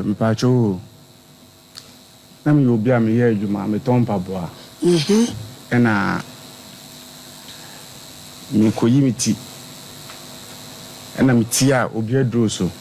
mpacho na me obi a me ye adwuma me tompa boa ena me koyi miti ena miti a obi aduro so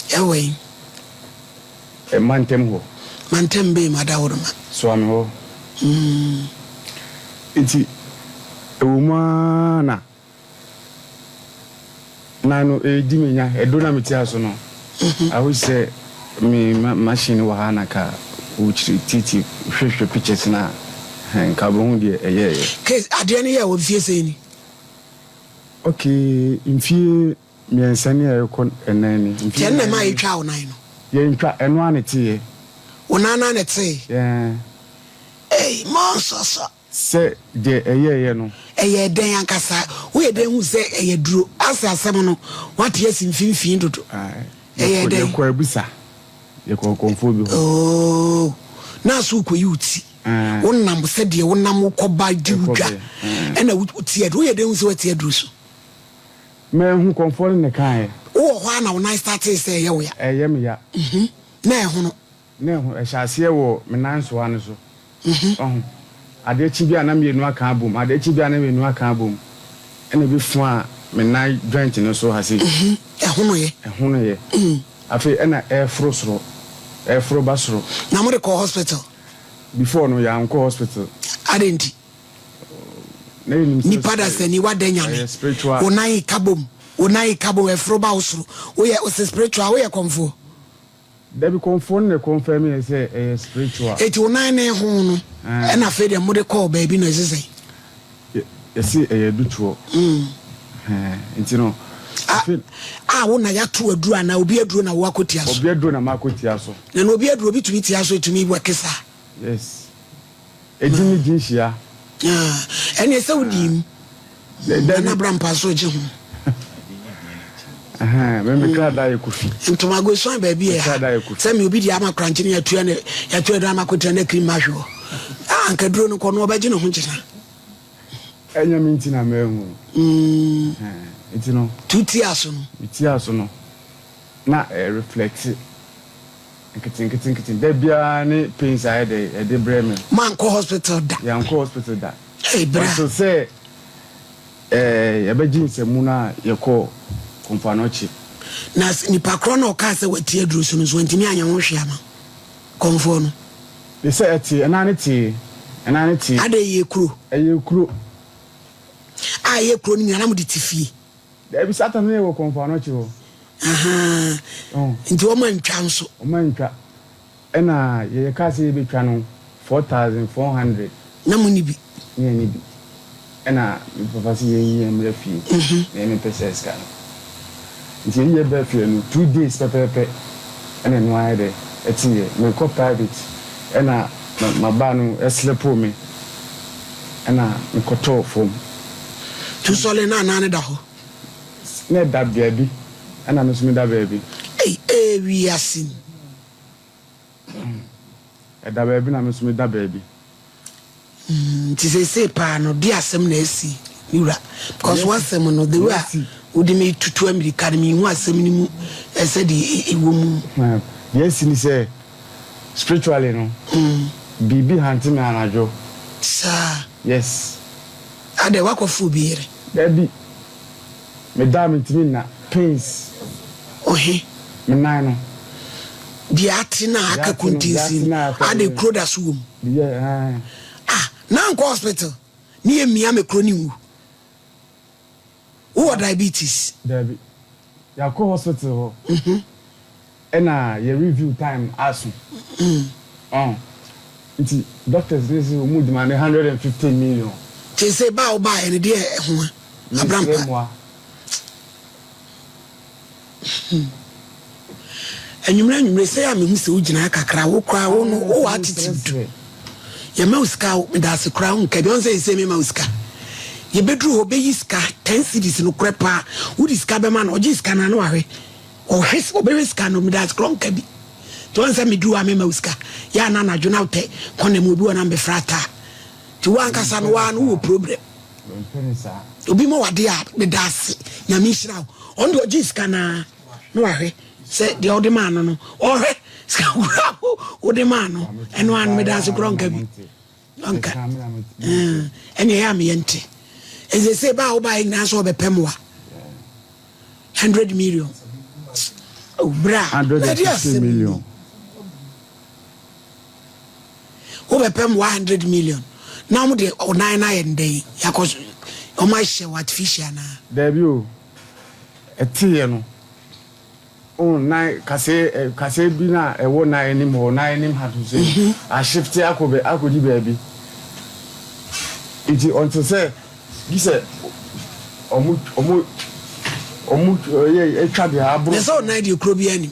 ewe mantem ho mantem be madawurma so am ho enti ewuma na no di menya edo na miti aso no I would say me machine wa hana ka uchi titi hwehwe pictures na nka bo hu de case ade ne ya wo fie sei ni okay mfie me ensane ayekon enani mfie na ma yitwa wo nan no ye ntwa eno anete wo nana ne te eh monsoso se de eye no eye den ankasa wo ye den hu se eye duro asasem no what yes mfimfin dodo eye den ko abusa ye ko konfo bi ho oh na so ko yuti wonnam se de wonnam ko ba diudwa ena wuti e wo ye den hu se wati aduro so me hu konfo ne kan e wo ho na wo na start say ye wo ya eye me ya na e ho no na e ho e hyase wo me nan so ane so ade chi bia na mienu aka abom ade chi bia na mienu aka abom ena bi fu a me nan joint no so ha se ehono ye afi ena efro basro na mo de call hospital before no ya nko hospital adenti na ni pada se ni wadanya ne onai kabom efro ba usro wo ye o spiritual wo ye konfo Debi confirm ne confirm me say spiritual. Eti onan ne ho no. E na fe de mo de call baby no sese. You see dutuo. Enti no. Wo na ya to aduru ana obi aduru na wo akotia so. Obi aduru na makotia so. Na obi aduru bi tumi tia so etumi wekesa. Yes. Ejini jinhia. Ene se wodim. Na brampa so je ho. Me kra da ekofi ntoma go so baby e se me obi di ama kranche ne yatua do ama kotra na cream mahwo anka duro no ko no obaje no ho nkira enya minti na mehu enti no tuti aso no na reflect nkitin da bia ne pains a de breme man ko hospital da ya nko hospital da hey bra so say ya ba jinse mu na yeko konfanochi na ni pakro na oka se wati aduru so no so ntimi anya ho hwe ama konfo no they say ati enane ti ade ye kuro ye kuro ni na mo de tifie da bi satan ne wo konfanochi ho nti o mantwa nso o mantwa ena ye ka se ye betwa no 4400 na mo ni bi ena papa si ye mre fi na me pese ska nti ye be fi no 2 days pepepe ena no ayede etinye me ko private ena ma no eslepo me ena me ko to fom tu sole na ne da ho ne da baby ena no sumi da baby wi asin da baby na me sumi da baby ti se pa no di asem na esi niura because one sem no the way udi me tutu America me hu asem ni mu ese di ewo mu yes ni say spiritually no bibi hanti me anajo sa yes ade wakofu biire baby me da me timi na pains me nine no di atina aka kuntinsi ade kroda suwom na nko hospital ni emia me kroni wu o diabetes David ya ko hospital ho ena ye review time asu nti doctors dey say we demand 115 million they say ba ene de ho abrampa enyumre say am hu se ugina kakra wo kwa wo no wo attitude ye mauska me da se kra hu ka bi on say me mauska ye bedru ho be yiska 10 cities no krepa wo diska be ma no ogiska na no ahwe o hwes o be riska no me da se kra ka bi to on say me du am mauska ya na na jona te kone mo bi wona be frata ti wan kasa no wa no wo problem obi mo wade a me da se na mi hira on do ogiska na no ahwe say the old man no or skakura wo de ma no eno an me da se kro nka bi nka ene ya me yente eze se ba wo ba ina so be pemwa 100 million oh bra 150 million wo be pem 100 million now mo de onana yende yakos o ma hye what fish na there bi o etie no o na kase bi na ewo na enim ho na enim hatu se a shift akodi baabi iti until say gise omu ye etwa de abro na so na de kro bi ani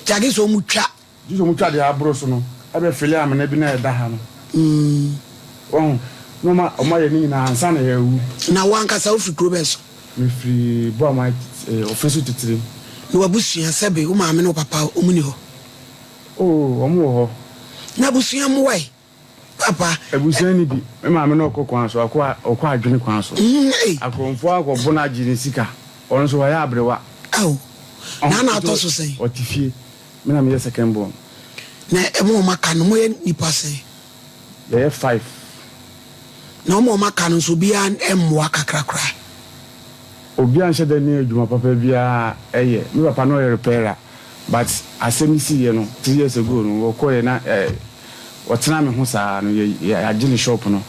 jage so mu twa jiso mu twa de abro so no abe fele amana bi na eda ha no no ma o ma ye ni na ansa na ye wu na wanka sa ofi kro be so me free bo ma office titire no abusua sebe o ma me no papa o mu ni ho omu ho na abusua mu wai papa abusua ni bi me ma me no kokwan so akwa adwene kwan so akonfo akobo na agire sika on so ya abrewa aw na to so sei otifie me na me second born na emo maka no mo ye nipa sei ye 5 na mo maka no so bia emwa kakrakra obi an shede ni adwuma papa bia eye me papa no repairer but asemisi ye no 3 years ago no okoye na wotena me ho saa no ye agine shop no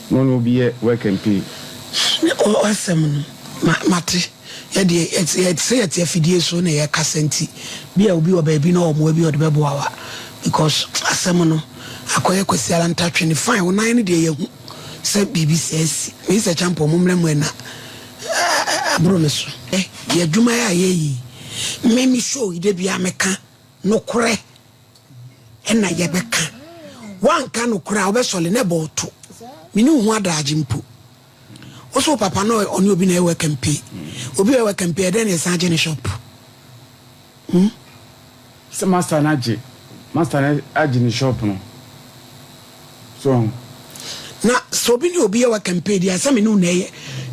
no bi ye work and pay o asem no mate ye de ye afidie so na ye kasenti bia obi oba bi na omo bi ode beboawa because asem no akoye kwesiala ntatwe fine wonan ne de ye hu se BBC me se champo mumre mu na abro me so ye dwuma ya ye me show ide bia meka no kore na ye beka wanka no kora obesole ne boto mini hu adaje mpo oso papa no oni obi na ewe kampe obi ewe kampe den e san agene shop se master na agene shop no so na so bi ni obi ewe kampe dia se me no na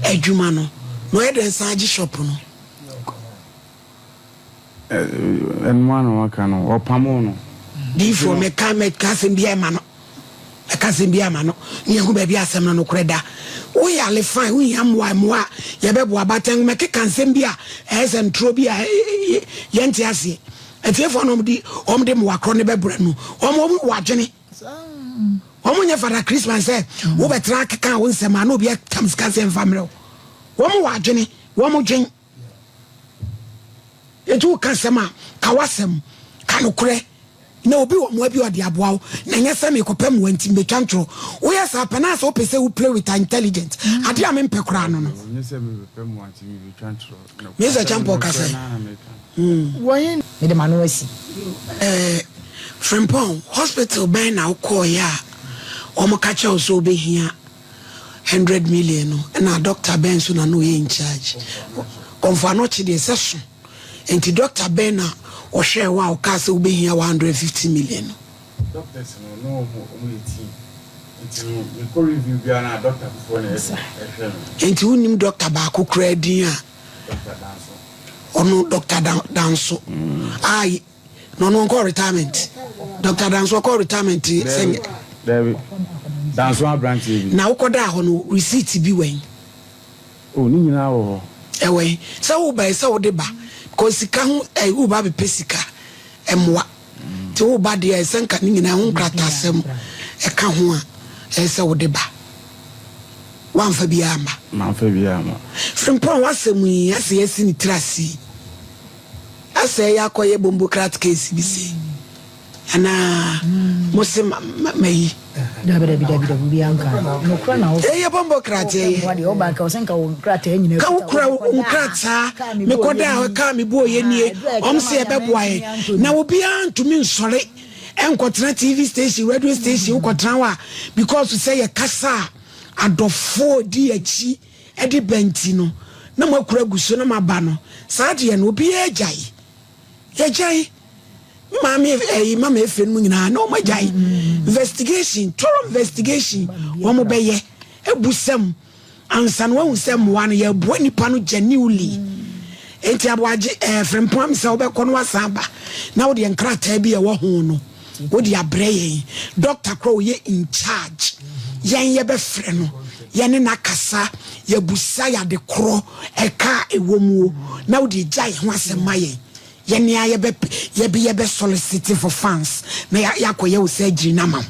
adwuma no no e den san age shop no enwano waka no opamo no di for me kasem bia ma no kasem bia ma no ni hu ba bia asem no koreda wo ya le fine wo ya moa ye bebo abaten me kansem bia esem tro bia ye nti ase etiefo no omde mo akro ne bebra no omo wadwene omo nya fara Christmas wo betra keka wo nsem na obi kam skasem family omo wadwene omo dwen etu kasema kawasem kanokure na obi wo mo abi ode aboa na nya se me kopam wanti betwantro wo yes apana so pese wo play with intelligence ade am mpekura no no nya se me kopam wanti betwantro me se champo kase woyin me de manu asi Frimpong hospital ben na call ya o mo ka che o so be hia 100 million no na Dr. Ben so na no in charge konfa no chi de seso enti Dr. Ben na o share wa o ka se ube hia 150 million doctors no mo eti enti ko review bia na doctor before na enti unim doctor ba ko kra din a Dr. Danso ono Dr. Danso ai no ko retirement Dr. Danso ko retirement sen David Danso branch bi na ukoda ho no receipt bi wen o ni nyina wo ewe se wo ba se wo de ba ko sika ho wo ba be pesika emwa ti wo ba de se nka ni nyina ho krata asem e ka ho a se wo de ba wan fa bi ama man fa bi ama Frimpong wasem yi ase yesi ni trasi ase ya koye bombo krat case bi se ana musem mai dabi bi anka no kra na o ye bombo krat ye wadi o ba ka o senka o krata nyina ka ukra krata me koda ka me bo ye nie omse e beboa ye na obi antumi nsore enkotra TV station radio station ukotra wa because say ye kasa adofo di achi e di benti no na makura guso na maba no saade no obi ejai mama efe no nyina na o majai investigation thorough investigation wo mo beye ebusam ansan wo usem wan ye bo nipa no genuinely enti aboaje frempom se obekọ no asamba na wo de nkrata bi e wo ho no wo de abreye Dr. Crow ye in charge yen ye be frɛ no yen na kasa ye busa ya de kro eka ewomuo na wo de gya ho asema yen ye be soliciting for fans na yakoye wo se agiri na mam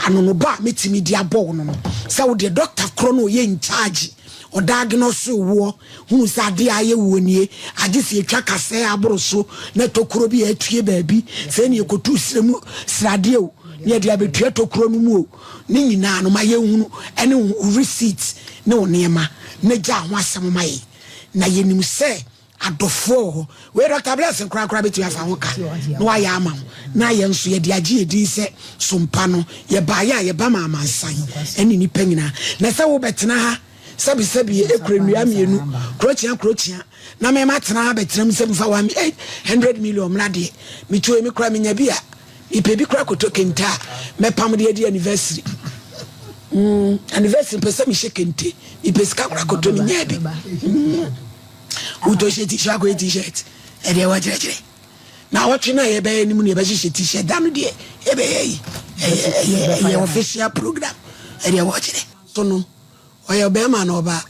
anono ba metimi dia ball no say wo de Dr. Crow no ye in charge o diagnose wo hu sa de aye wo nie age se etwa kase aboroso na tokuro bi atue baabi se ne ekotu sremu srade o ne de abetue tokuro no mu o ne nyina no maye hunu ene receipt ne onema ne gya ho asem maye na yenim se adofo we Dr. Bless nkra betu afa ho ka no wa ya ama na ye nso ye de age edi se SOMPA no ye ba ya ye ba ma amansan ene ni panyina na se wo betena ha sabi ekrenua mienu krochia na me matena ha betrem se mfa 100 million mlade me tuwe me kra menya bia ipebi kra kotokenta me pam de anniversary anniversary pesa mi shekente ipeska kra koto menya bi uto sheti shako t-shirt e de wajire na watwe na ye be nimu ne be sheti t-shirt dam de e be ye official program e de wajire so no oya be ma no ba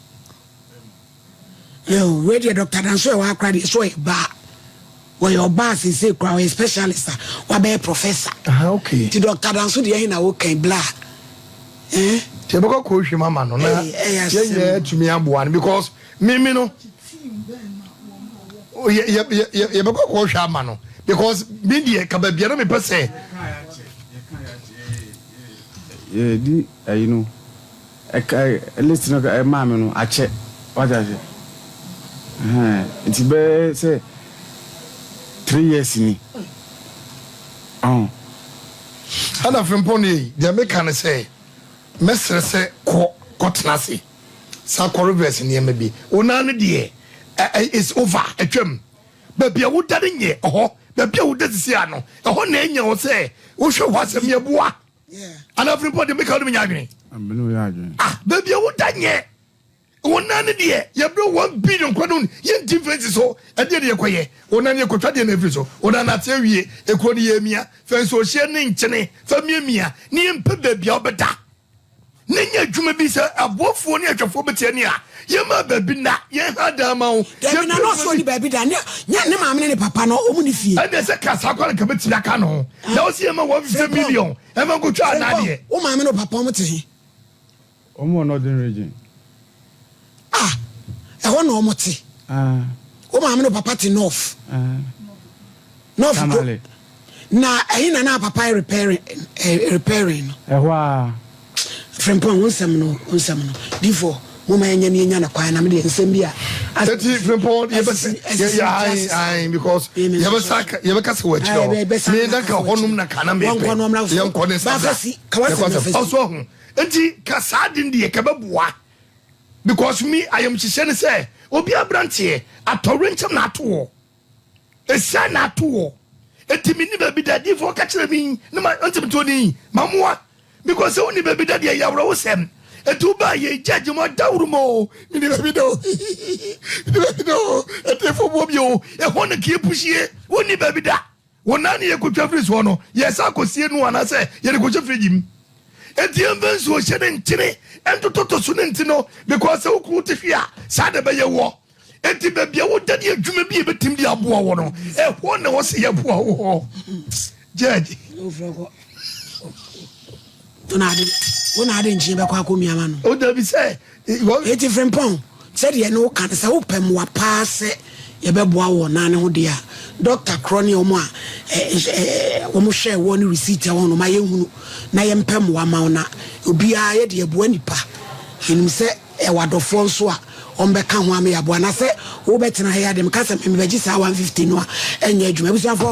yo radio Dr. Danso wa kwade so e ba oya ba se kwa we specialist wa be professor okay ti Dr. Danso de hin na wo kan bla te boko ko hwe mama no na ye tumi aboa no because me no ye boko ko hwe ama no because me die ka ba bia no me pese ye di you know listen to mama no ache what I say it's be say 3 years ni ana fremponi de me kan say mesre say ko tenase sa ko reverse ni ema bi ona no de is over atwam ba bia wo dade nye ho ba bia wo dade si ano ho na enya wo say wo hwe ho asem ye boa ana fremponi me kan me nya adwen baby, I would danye. 1 year, you blow 1 billion quadron, yen differences so, and then you quiet, or none you could try the neviso, or an atelier, a quadiemia, fence or sharing chene, famia, near Pebe Biobata. Nenya Jumabisa, a wolf for near Phobetania, Yama Babina, Yahadamo, you're not so baby, Dania, Yanama, Papa, no, only fee. And there's a Casacon Cabetacano. Now see him 1 million, and I'm going to try an idea. Oh, my man, Papa, Omo northern region. I want no moti. Oh, my no papa to north. North. Na ain't na papa repairing. Wow. From Pong Unsamno. Before, Mama and Yana Quine, I'm the Sembia. I said, from Pong, I because you have a sack, you have a castle. I best say that Honum Nakana, young Cornes, also. Enti kasadin die kababua because me I am chishene say obi abrantie atorencham na to esa na to enti me ni baby daddy for ka kire mi na ma enti to ni mamoa because so ni baby daddy ya wro wosem etu ba ye judge mo dawru mo me ni baby do enti fo bo bio e ho na ki pushie woni baby da wonani ye ko twafri so no yes akosie nu ana say ye ko twafri jim Etiemben so shene ntire entototo so ntino because wo ku tefia sada be ye wo enti be bia wo dade adwuma bi betim di aboa wo no e ho na wo se ye aboa wo judge wona ade nchi be kwa ko miama no o da bi say eti frempon said ye no kan say wo pem wa paase ye be boa wo na ne ho dia Dr. Crony omo a omo share one receipt a wono ma ye hunu na ye mpem wa ma na obi a ye de eboa nipa hinim se e wadofo nso a ombeka ho am ya boa na se wo betena ha ya dem ka se me beji sa 150 no a enye adwuma busanfo